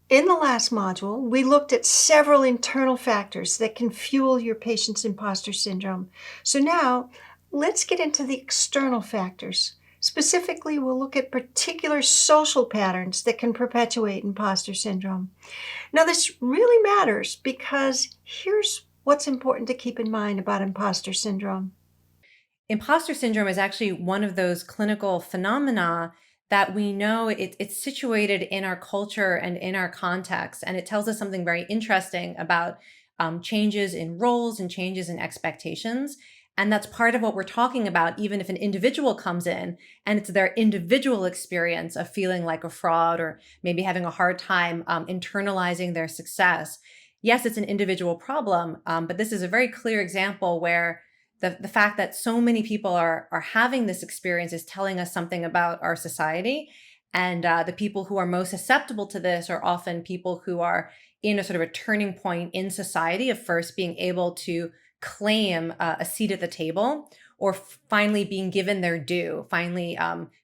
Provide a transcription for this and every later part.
In the last module, we looked at several internal factors that can fuel your patient's imposter syndrome. So now, let's get into the external factors. Specifically, we'll look at particular social patterns that can perpetuate imposter syndrome. Now, this really matters because here's what's important to keep in mind about imposter syndrome. Imposter syndrome is actually one of those clinical phenomena that we know it's situated in our culture and in our context. And it tells us something very interesting about changes in roles and changes in expectations. And that's part of what we're talking about, even if an individual comes in and it's their individual experience of feeling like a fraud or maybe having a hard time internalizing their success. Yes, it's an individual problem, but this is a very clear example where the fact that so many people are having this experience is telling us something about our society. And the people who are most susceptible to this are often people who are in a sort of a turning point in society of first being able to claim a seat at the table, or finally being given their due, finally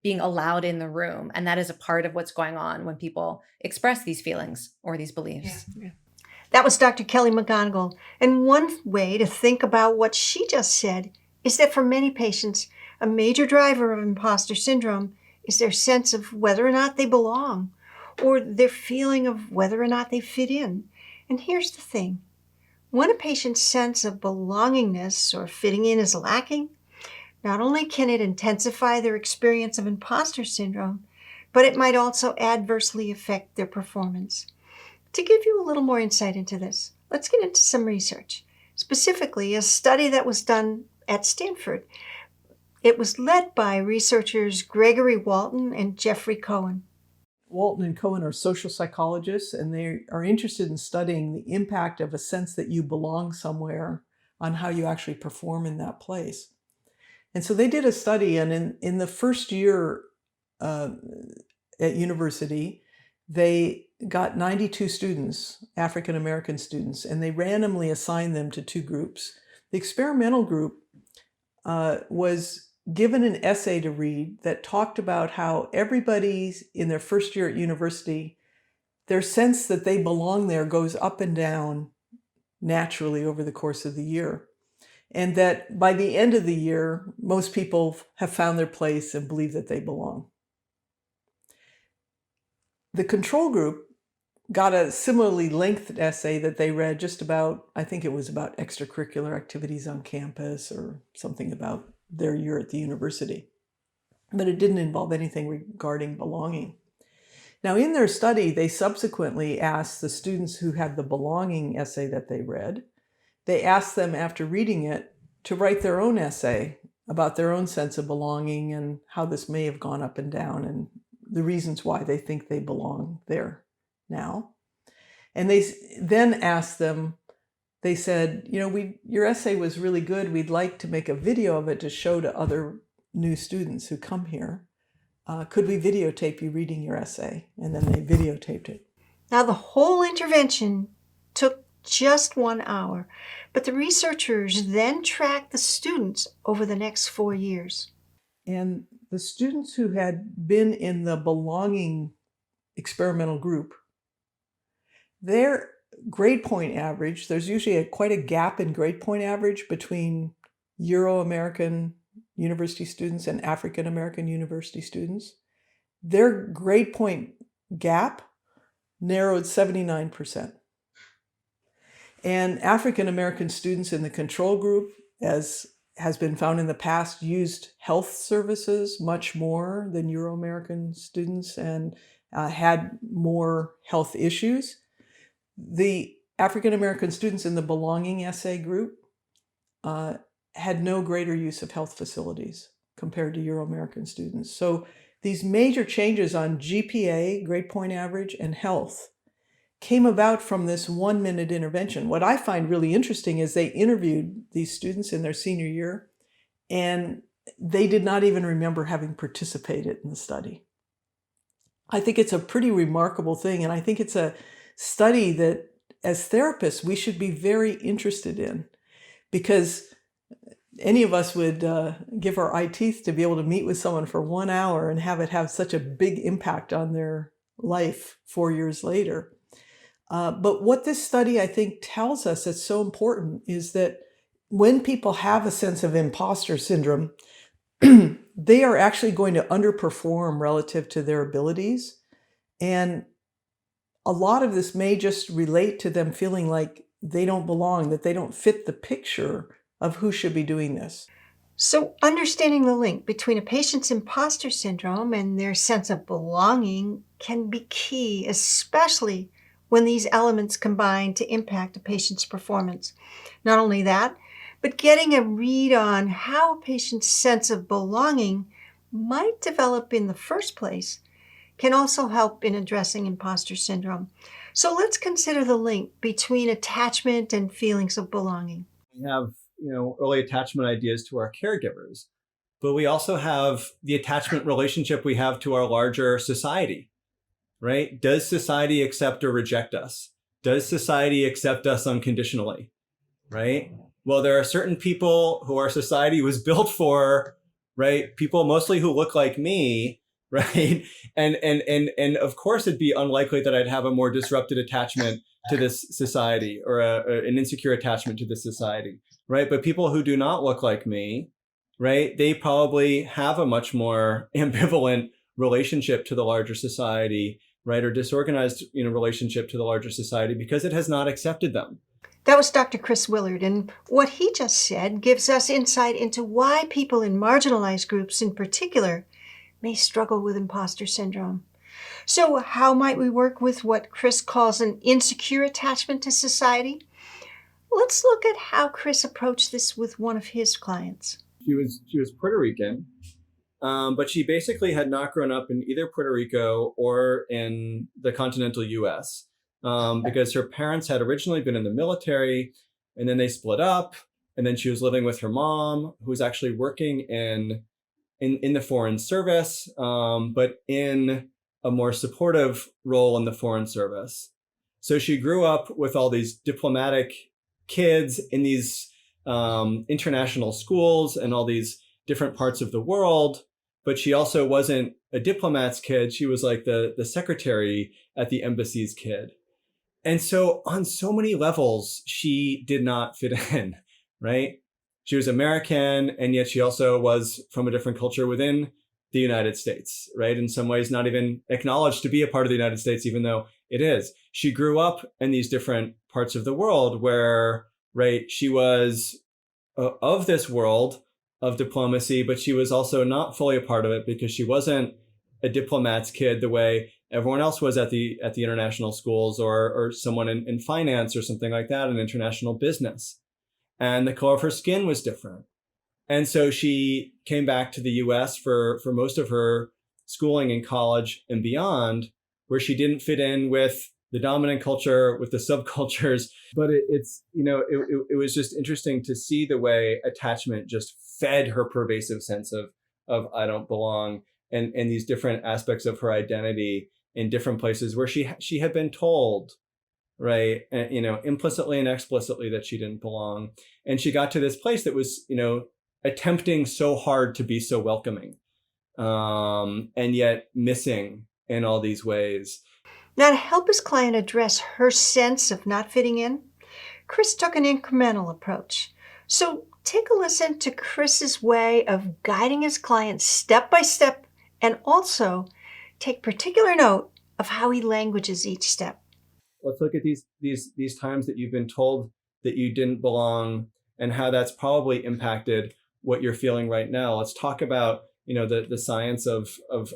being allowed in the room. And that is a part of what's going on when people express these feelings or these beliefs. Yeah. That was Dr. Kelly McGonigal. And one way to think about what she just said is that for many patients, a major driver of imposter syndrome is their sense of whether or not they belong, or their feeling of whether or not they fit in. And here's the thing. When a patient's sense of belongingness or fitting in is lacking, not only can it intensify their experience of imposter syndrome, but it might also adversely affect their performance. To give you a little more insight into this, let's get into some research, specifically a study that was done at Stanford. It was led by researchers Gregory Walton and Jeffrey Cohen. Walton and Cohen are social psychologists, and they are interested in studying the impact of a sense that you belong somewhere on how you actually perform in that place. And so they did a study, and in the first year at university, they got 92 students, African American students, and they randomly assigned them to two groups. The experimental group was given an essay to read that talked about how everybody in their first year at university, their sense that they belong there goes up and down naturally over the course of the year. And that by the end of the year, most people have found their place and believe that they belong. The control group got a similarly lengthed essay that they read just about, I think it was about extracurricular activities on campus or something about their year at the university. But it didn't involve anything regarding belonging. Now, in their study, they subsequently asked the students who had the belonging essay that they read, they asked them after reading it to write their own essay about their own sense of belonging and how this may have gone up and down and the reasons why they think they belong there now. And they then asked them, they said, you know, your essay was really good. We'd like to make a video of it to show to other new students who come here. Could we videotape you reading your essay? And then they videotaped it. Now, the whole intervention took just 1 hour, but the researchers then tracked the students over the next 4 years. And the students who had been in the belonging experimental group, their grade point average, there's usually quite a gap in grade point average between Euro-American university students and African-American university students. Their grade point gap narrowed 79%. And African-American students in the control group, as has been found in the past, used health services much more than Euro-American students and had more health issues. The African-American students in the belonging essay group had no greater use of health facilities compared to Euro-American students. So these major changes on GPA, grade point average, and health came about from this 1-minute intervention. What I find really interesting is they interviewed these students in their senior year, and they did not even remember having participated in the study. I think it's a pretty remarkable thing, and I think it's a study that, as therapists, we should be very interested in, because any of us would give our eye teeth to be able to meet with someone for 1 hour and have it have such a big impact on their life 4 years later. But what this study, I think, tells us that's so important is that when people have a sense of imposter syndrome, they are actually going to underperform relative to their abilities. And a lot of this may just relate to them feeling like they don't belong, that they don't fit the picture of who should be doing this. So, understanding the link between a patient's imposter syndrome and their sense of belonging can be key, especially when these elements combine to impact a patient's performance. Not only that, but getting a read on how a patient's sense of belonging might develop in the first place can also help in addressing imposter syndrome. So let's consider the link between attachment and feelings of belonging. We have, early attachment ideas to our caregivers, but we also have the attachment relationship we have to our larger society, right? Does society accept or reject us? Does society accept us unconditionally, right? Well, there are certain people who our society was built for, right? People mostly who look like me, right? And of course, it'd be unlikely that I'd have a more disrupted attachment to this society or an insecure attachment to this society, right? But people who do not look like me, right? They probably have a much more ambivalent relationship to the larger society, right? Or disorganized, relationship to the larger society because it has not accepted them. That was Dr. Chris Willard, and what he just said gives us insight into why people in marginalized groups in particular may struggle with imposter syndrome. So how might we work with what Chris calls an insecure attachment to society? Let's look at how Chris approached this with one of his clients. She was Puerto Rican, but she basically had not grown up in either Puerto Rico or in the continental U.S. Because her parents had originally been in the military, and then they split up, and then she was living with her mom, who was actually working in the Foreign Service, but in a more supportive role in the Foreign Service. So she grew up with all these diplomatic kids in these international schools and all these different parts of the world, but she also wasn't a diplomat's kid. She was like the secretary at the embassy's kid. And so on so many levels, she did not fit in, right? She was American, and yet she also was from a different culture within the United States, right? In some ways, not even acknowledged to be a part of the United States, even though it is. She grew up in these different parts of the world where, right, she was of this world of diplomacy, but she was also not fully a part of it because she wasn't a diplomat's kid the way everyone else was at the international schools, or someone in finance or something like that, in international business. And the color of her skin was different. And so she came back to the US for most of her schooling in college and beyond, where she didn't fit in with the dominant culture, with the subcultures. But it was just interesting to see the way attachment just fed her pervasive sense of I don't belong, and these different aspects of her identity in different places where she had been told, right, implicitly and explicitly, that she didn't belong. And she got to this place that was, attempting so hard to be so welcoming, and yet missing in all these ways. Now, to help his client address her sense of not fitting in, Chris took an incremental approach. So take a listen to Chris's way of guiding his client step by step, and also take particular note of how he languages each step. Let's look at these times that you've been told that you didn't belong, and how that's probably impacted what you're feeling right now. Let's talk about, the science of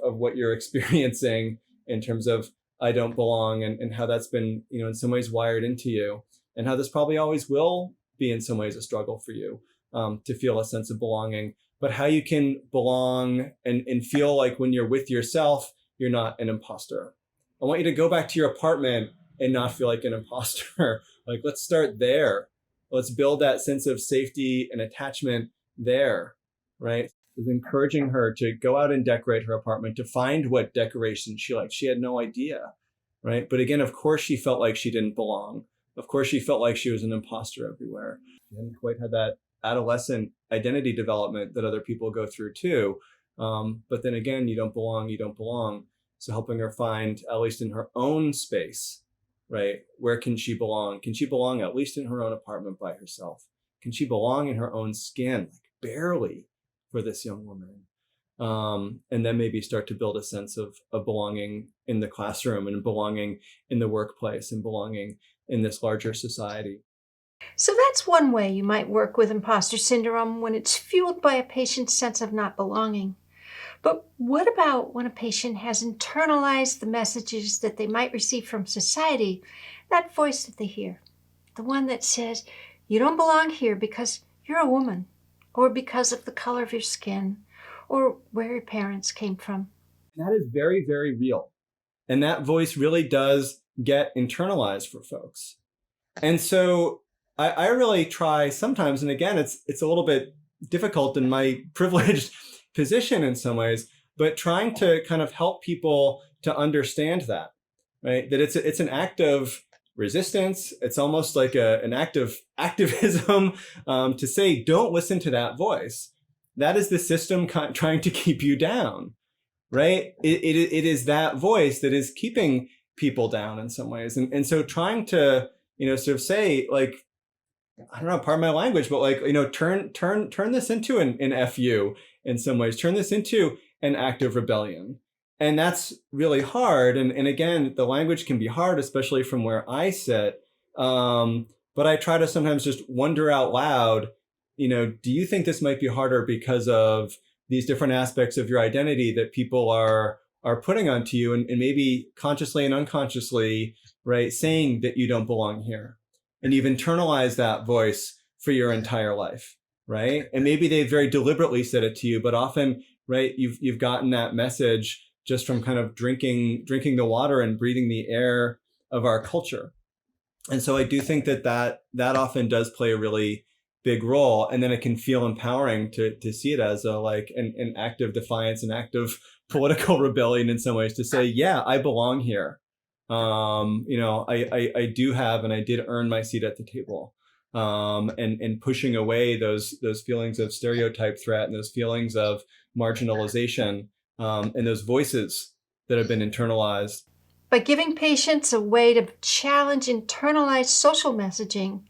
what you're experiencing in terms of I don't belong, and how that's been, in some ways wired into you, and how this probably always will be in some ways a struggle for you to feel a sense of belonging, but how you can belong and feel like when you're with yourself, you're not an imposter. I want you to go back to your apartment and not feel like an imposter. Like, let's start there. Let's build that sense of safety and attachment there, right? Was encouraging her to go out and decorate her apartment, to find what decorations she liked. She had no idea, right? But again, of course, she felt like she didn't belong. Of course, she felt like she was an imposter everywhere. She hadn't quite had that adolescent identity development that other people go through too. But then again, you don't belong. So helping her find, at least in her own space, right? Where can she belong? Can she belong at least in her own apartment by herself? Can she belong in her own skin, like barely, for this young woman? And then maybe start to build a sense of belonging in the classroom and belonging in the workplace and belonging in this larger society. So that's one way you might work with imposter syndrome when it's fueled by a patient's sense of not belonging. But what about when a patient has internalized the messages that they might receive from society, that voice that they hear, the one that says, you don't belong here because you're a woman, or because of the color of your skin, or where your parents came from? That is very, very real. And that voice really does get internalized for folks. And so I really try sometimes, and again, it's a little bit difficult in my privileged position in some ways, but trying to kind of help people to understand that, right? That it's an act of resistance. It's almost like an act of activism to say, don't listen to that voice. That is the system trying to keep you down, right? It is that voice that is keeping people down in some ways. And so trying to, sort of say, like, I don't know, pardon my language, but like, turn this into an FU in some ways, turn this into an act of rebellion. And that's really hard. And again, the language can be hard, especially from where I sit. But I try to sometimes just wonder out loud, do you think this might be harder because of these different aspects of your identity that people are putting onto you and maybe consciously and unconsciously, right, saying that you don't belong here? And you've internalized that voice for your entire life, right? And maybe they very deliberately said it to you, but often, right, you've gotten that message just from kind of drinking the water and breathing the air of our culture. And so I do think that often does play a really big role. And then it can feel empowering to see it as an act of defiance, an act of political rebellion in some ways, to say, yeah, I belong here. I do have, and I did earn my seat at the table, and pushing away those feelings of stereotype threat and those feelings of marginalization, and those voices that have been internalized. By giving patients a way to challenge internalized social messaging,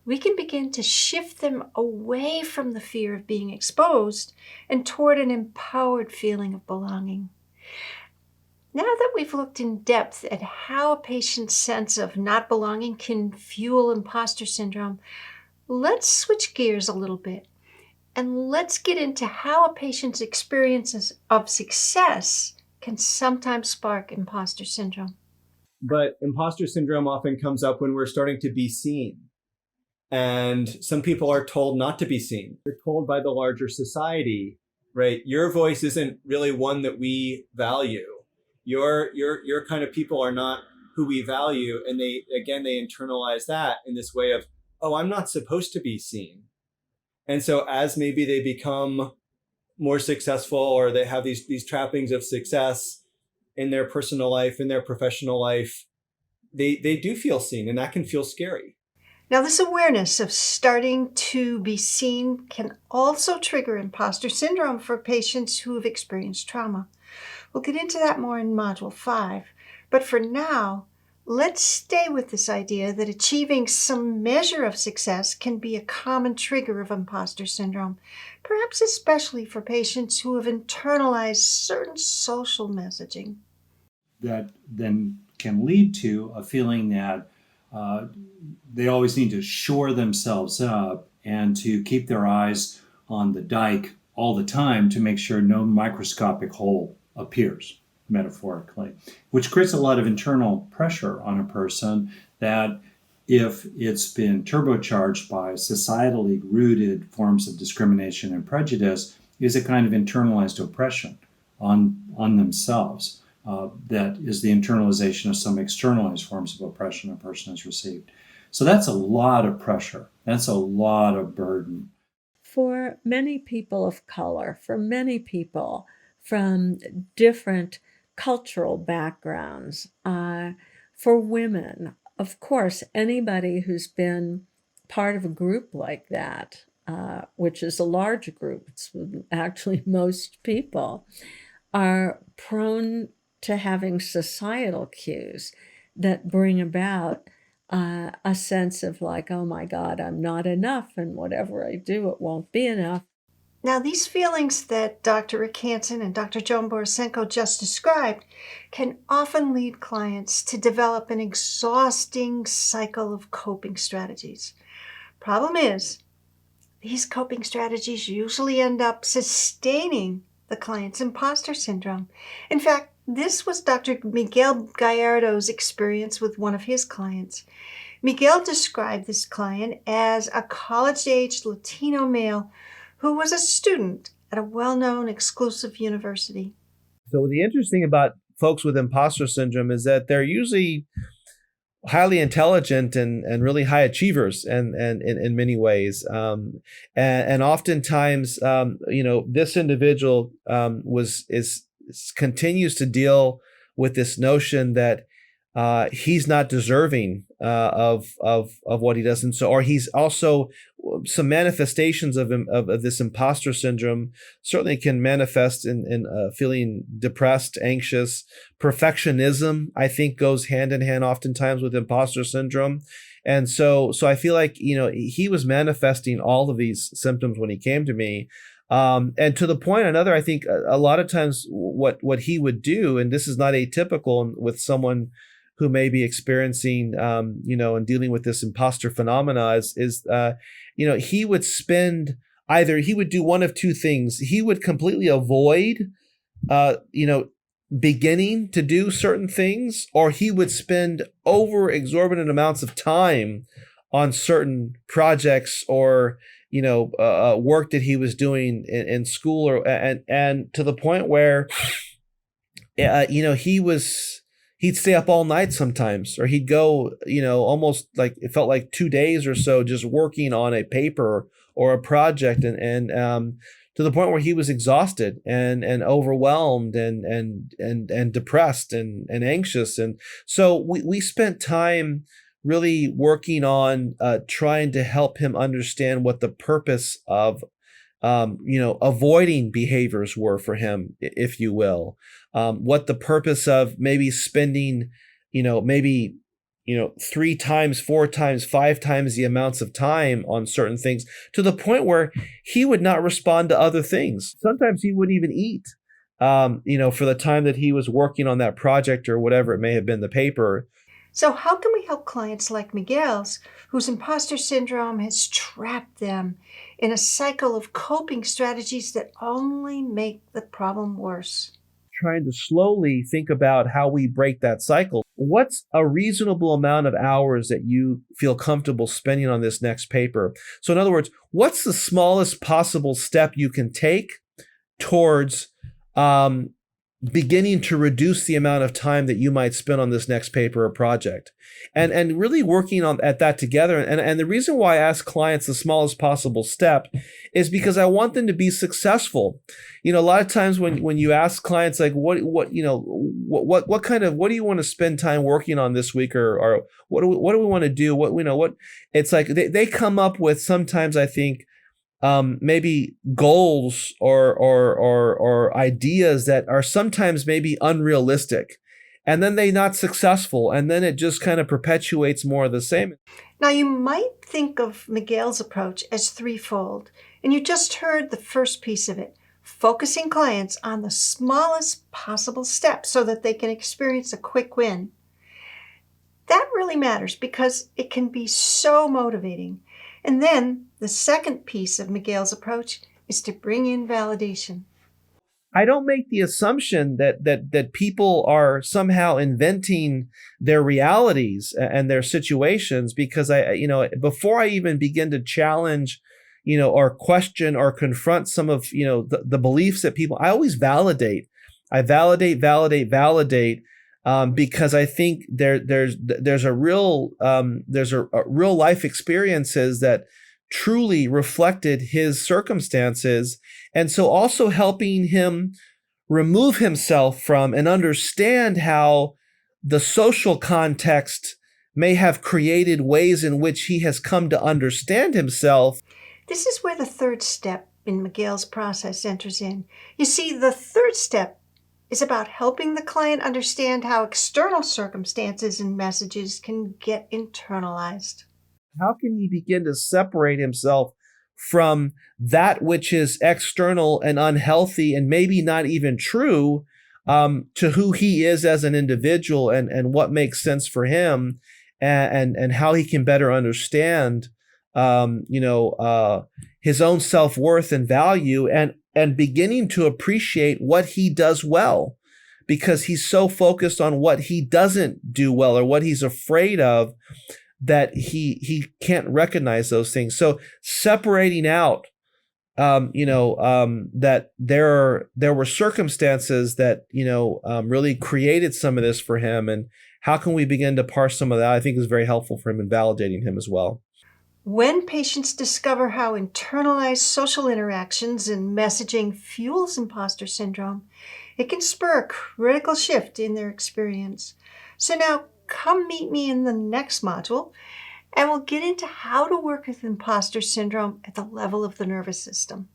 we can begin to shift them away from the fear of being exposed and toward an empowered feeling of belonging. Now that we've looked in depth at how a patient's sense of not belonging can fuel imposter syndrome, let's switch gears a little bit and let's get into how a patient's experiences of success can sometimes spark imposter syndrome. But imposter syndrome often comes up when we're starting to be seen. And some people are told not to be seen. They're told by the larger society, right? Your voice isn't really one that we value. Your kind of people are not who we value. And they internalize that in this way of, oh, I'm not supposed to be seen. And so as maybe they become more successful, or they have these trappings of success in their personal life, in their professional life, they do feel seen, and that can feel scary. Now, this awareness of starting to be seen can also trigger imposter syndrome for patients who have experienced trauma. We'll get into that more in Module 5. But for now, let's stay with this idea that achieving some measure of success can be a common trigger of imposter syndrome, perhaps especially for patients who have internalized certain social messaging. That then can lead to a feeling that they always need to shore themselves up and to keep their eyes on the dike all the time to make sure no microscopic hole appears, metaphorically, which creates a lot of internal pressure on a person that, if it's been turbocharged by societally rooted forms of discrimination and prejudice, is a kind of internalized oppression on themselves. That is the internalization of some externalized forms of oppression a person has received. So that's a lot of pressure. That's a lot of burden. For many people of color, for many people from different cultural backgrounds, for women, of course, anybody who's been part of a group like that, which is a large group, it's actually most people, are prone to having societal cues that bring about a sense of like, oh my God, I'm not enough, and whatever I do, it won't be enough. Now, these feelings that Dr. Rick Hansen and Dr. Joan Borisenko just described can often lead clients to develop an exhausting cycle of coping strategies. Problem is, these coping strategies usually end up sustaining the client's imposter syndrome. In fact, this was Dr. Miguel Gallardo's experience with one of his clients. Miguel described this client as a college-aged Latino male who was a student at a well-known exclusive university. So the interesting about folks with imposter syndrome is that they're usually highly intelligent and really high achievers and in many ways. And oftentimes, this individual continues to deal with this notion that he's not deserving of what he does, and so, or he's also, some manifestations of this imposter syndrome certainly can manifest in feeling depressed, anxious. Perfectionism, I think, goes hand in hand oftentimes with imposter syndrome, and so I feel like he was manifesting all of these symptoms when he came to me. And to the point, I think a lot of times what he would do, and this is not atypical with someone who may be experiencing, and dealing with this imposter phenomena is he would spend, either he would do one of two things. He would completely avoid, beginning to do certain things, or he would spend over exorbitant amounts of time on certain projects or, work that he was doing in school, and to the point where, he'd stay up all night sometimes, or he'd go, almost like it felt like 2 days or so just working on a paper or a project, and to the point where he was exhausted and overwhelmed and depressed and anxious. And so we spent time really working on trying to help him understand what the purpose of avoiding behaviors were for him, if you will. What the purpose of maybe spending, 3 times, 4 times, 5 times the amounts of time on certain things, to the point where he would not respond to other things. Sometimes he wouldn't even eat, for the time that he was working on that project or whatever it may have been, the paper. So how can we help clients like Miguel's, whose imposter syndrome has trapped them in a cycle of coping strategies that only make the problem worse? Trying to slowly think about how we break that cycle. What's a reasonable amount of hours that you feel comfortable spending on this next paper? So in other words, what's the smallest possible step you can take towards beginning to reduce the amount of time that you might spend on this next paper or project, and really working at that together. And the reason why I ask clients the smallest possible step is because I want them to be successful. A lot of times when you ask clients like, what do you want to spend time working on this week, or what do we want to do? It's like they come up with, sometimes I think, maybe goals or ideas that are sometimes maybe unrealistic, and then they're not successful, and then it just kind of perpetuates more of the same. Now, you might think of Miguel's approach as threefold, and you just heard the first piece of it, focusing clients on the smallest possible step so that they can experience a quick win. That really matters because it can be so motivating. And then the second piece of Miguel's approach is to bring in validation. I don't make the assumption that people are somehow inventing their realities and their situations, because before I even begin to challenge, or question or confront some of, the beliefs that people, I always validate. I validate, because I think there's a real life experiences that truly reflected his circumstances, and so also helping him remove himself from and understand how the social context may have created ways in which he has come to understand himself. This is where the third step in Miguel's process enters in. You see, the third step is about helping the client understand how external circumstances and messages can get internalized. How can he begin to separate himself from that which is external and unhealthy and maybe not even true, to who he is as an individual and what makes sense for him, and how he can better understand his own self-worth and value, and beginning to appreciate what he does well, because he's so focused on what he doesn't do well or what he's afraid of that he can't recognize those things. So separating out, that there were circumstances that, really created some of this for him, and how can we begin to parse some of that, I think is very helpful for him in validating him as well. When patients discover how internalized social interactions and messaging fuels imposter syndrome, it can spur a critical shift in their experience. So now, come meet me in the next module, and we'll get into how to work with imposter syndrome at the level of the nervous system.